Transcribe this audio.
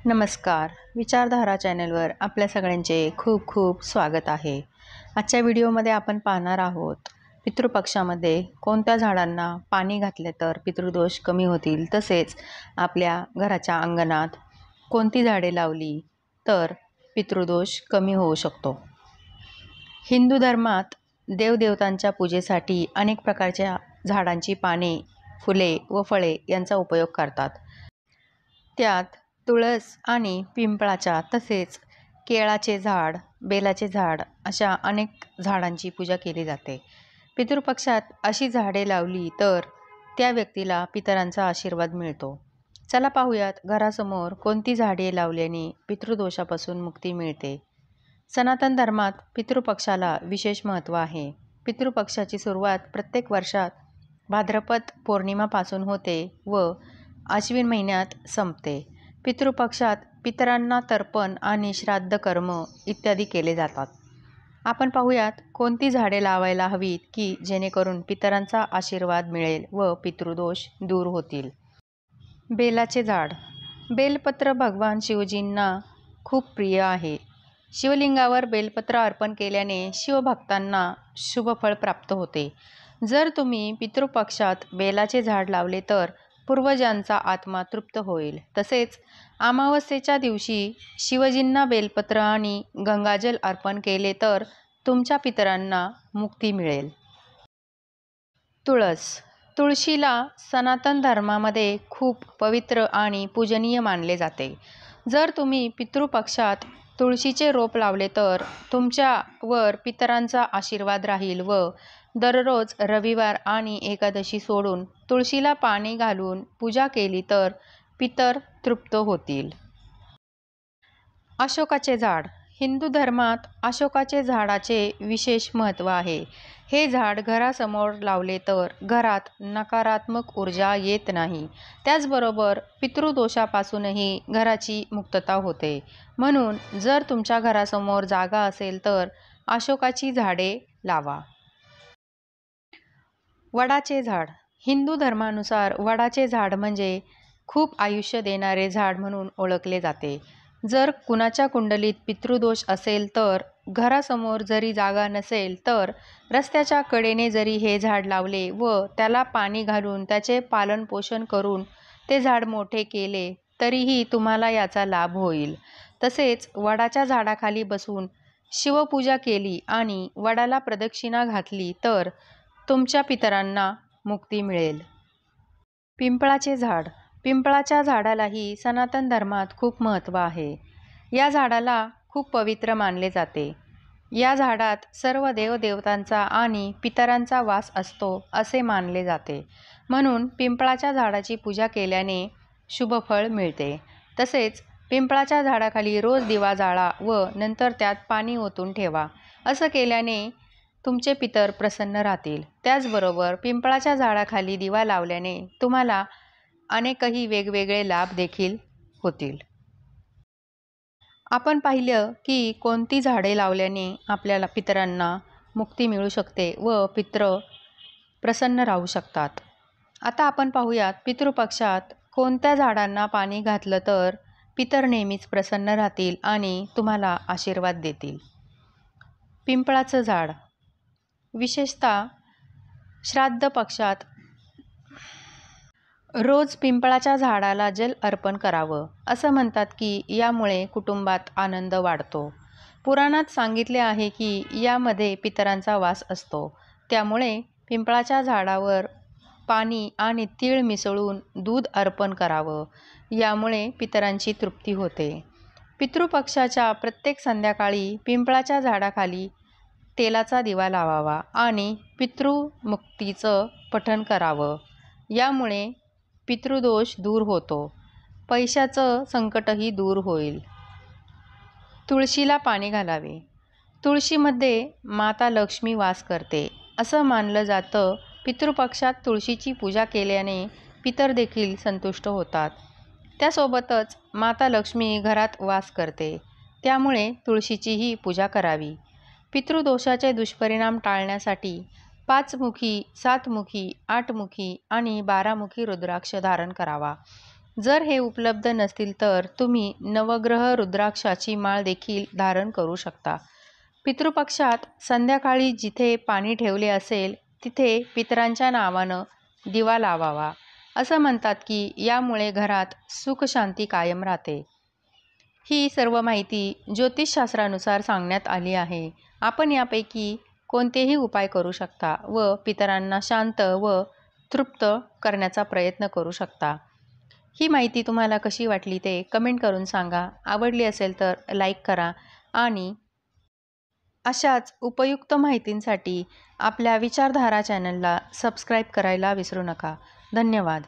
नमस्कार. विचारधारा चॅनलवर आपल्या सगळ्यांचे खूप खूप स्वागत आहे. आजच्या व्हिडिओमध्ये आपण पाहणार आहोत पितृपक्षामध्ये कोणत्या झाडांना पाणी घातले तर पितृदोष कमी होतील, तसेच आपल्या घराच्या अंगणात कोणती झाडे लावली तर पितृदोष कमी होऊ शकतो. हिंदू धर्मात देवदेवतांच्या पूजेसाठी अनेक प्रकारच्या झाडांची पाने, फुले व फळे यांचा उपयोग करतात. त्यात तुळस आणि पिंपळाच्या तसेच केळाचे झाड, बेलाचे झाड अशा अनेक झाडांची पूजा केली जाते. पितृपक्षात अशी झाडे लावली तर त्या व्यक्तीला पितरांचा आशीर्वाद मिळतो. चला पाहूयात घरासमोर कोणती झाडे लावल्याने पितृदोषापासून मुक्ती मिळते. सनातन धर्मात पितृपक्षाला विशेष महत्त्व आहे. पितृपक्षाची सुरुवात प्रत्येक वर्षात भाद्रपद पौर्णिमापासून होते व आश्विन महिन्यात संपते. पितृपक्षात पितरांना तर्पण आणि श्राद्ध कर्म इत्यादी केले जातात. आपण पाहूयात कोणती झाडे लावायला हवीत की जेणेकरून पितरांचा आशीर्वाद मिळेल व पितृदोष दूर होतील. बेलाचे झाड. बेलपत्र भगवान शिवजींना खूप प्रिय आहे. शिवलिंगावर बेलपत्र अर्पण केल्याने शिवभक्तांना शुभफळ प्राप्त होते. जर तुम्ही पितृपक्षात बेलाचे झाड लावले तर पूर्वजांचा आत्मा तृप्त होईल. तसेच अमावस्येच्या दिवशी शिवजींना बेलपत्र आणि गंगाजल अर्पण केले तर तुमच्या पितरांना मुक्ती मिळेल. तुळस. तुळशीला सनातन धर्मामध्ये खूप पवित्र आणि पूजनीय मानले जाते. जर तुम्ही पितृपक्षात तुळशीचे रोप लावले तर तुमच्यावर पितरांचा आशीर्वाद राहील व दररोज रविवार आणि एकादशी सोडून तुळशीला पाणी घालून पूजा केली तर पितर तृप्त होतील. अशोकाचे झाड. हिंदू धर्मात अशोकाचे झाडाचे विशेष महत्त्व आहे. हे झाड घरासमोर लावले तर घरात नकारात्मक ऊर्जा येत नाही. त्याचबरोबर पितृदोषापासूनही घराची मुक्तता होते. म्हणून जर तुमच्या घरासमोर जागा असेल तर अशोकाची झाडे लावा. वडाचे झाड. हिंदू धर्मानुसार वडाचे झाड म्हणजे खूप आयुष्य देणारे झाड म्हणून ओळखले जाते. जर कुणाच्या कुंडलीत पितृदोष असेल तर घरासमोर जरी जागा नसेल तर रस्त्याच्या कडेने जरी हे झाड लावले व त्याला पाणी घालून त्याचे पालनपोषण करून ते झाड मोठे केले तरीही तुम्हाला याचा लाभ होईल. तसेच वडाच्या झाडाखाली बसून शिवपूजा केली आणि वडाला प्रदक्षिणा घातली तर तुमच्या पितरांना मुक्ती मिळेल. पिंपळाचे झाड. पिंपळाच्या झाडालाही सनातन धर्मात खूप महत्त्व आहे. या झाडाला खूप पवित्र मानले जाते. या झाडात सर्व देवदेवतांचा आणि पितरांचा वास असतो असे मानले जाते. म्हणून पिंपळाच्या झाडाची पूजा केल्याने शुभफळ मिळते. तसेच पिंपळाच्या झाडाखाली रोज दिवा जाळा व नंतर त्यात पाणी ओतून ठेवा. असं केल्याने तुमचे पितर प्रसन्न राहतील. त्याचबरोबर पिंपळाच्या झाडाखाली दिवा लावल्याने तुम्हाला अनेकही वेगवेगळे लाभ देखील होतील. आपण पाहिलं की कोणती झाडे लावल्याने आपल्याला पितरांना मुक्ती मिळू शकते व पित्र प्रसन्न राहू शकतात. आता आपण पाहूयात पितृपक्षात कोणत्या झाडांना पाणी घातलं तर पितर नेहमीच प्रसन्न राहतील आणि तुम्हाला आशीर्वाद देतील. पिंपळाचं झाड. विशेषतः श्राद्ध पक्षात रोज पिंपळाच्या झाडाला जल अर्पण करावं. असं म्हणतात की यामुळे कुटुंबात आनंद वाढतो. पुराणात सांगितले आहे की यामध्ये पितरांचा वास असतो. त्यामुळे पिंपळाच्या झाडावर पाणी आणि तीळ मिसळून दूध अर्पण करावं. यामुळे पितरांची तृप्ती होते. पितृपक्षाच्या प्रत्येक संध्याकाळी पिंपळाच्या झाडाखाली तेलाचा दिवा लावावा आणि पितृमुक्तीचं पठण करावं. यामुळे पितृदोष दूर होतो. पैशाचं संकटही दूर होईल. तुळशीला पाणी घालावे. तुळशीमध्ये माता लक्ष्मी वास करते असं मानलं जातं. पितृपक्षात तुळशीची पूजा केल्याने पितर देखील संतुष्ट होतात. त्यासोबतच माता लक्ष्मी घरात वास करते. त्यामुळे तुळशीचीही पूजा करावी. पितृदोषाचे दुष्परिणाम टाळण्यासाठी 5मुखी, 7मुखी, 8मुखी आणि 12मुखी रुद्राक्ष धारण करावा. जर हे उपलब्ध नसतील तर तुम्ही नवग्रह रुद्राक्षाची माळ देखील धारण करू शकता. पितृपक्षात संध्याकाळी जिथे पाणी ठेवले असेल तिथे पितरांच्या नावानं दिवा लावावा. असं म्हणतात की यामुळे घरात सुखशांती कायम राहते. ही सर्व माहिती ज्योतिषशास्त्रानुसार सांगण्यात आली आहे. आपण यापैकी कोणतेही उपाय करू शकता व पितरांना शांत व तृप्त करण्याचा प्रयत्न करू शकता. ही माहिती तुम्हाला कशी वाटली ते कमेंट करून सांगा. आवडली असेल तर लाईक करा आणि अशाच उपयुक्त माहितींसाठी आपल्या विचारधारा चॅनलला सबस्क्राईब करायला विसरू नका. धन्यवाद.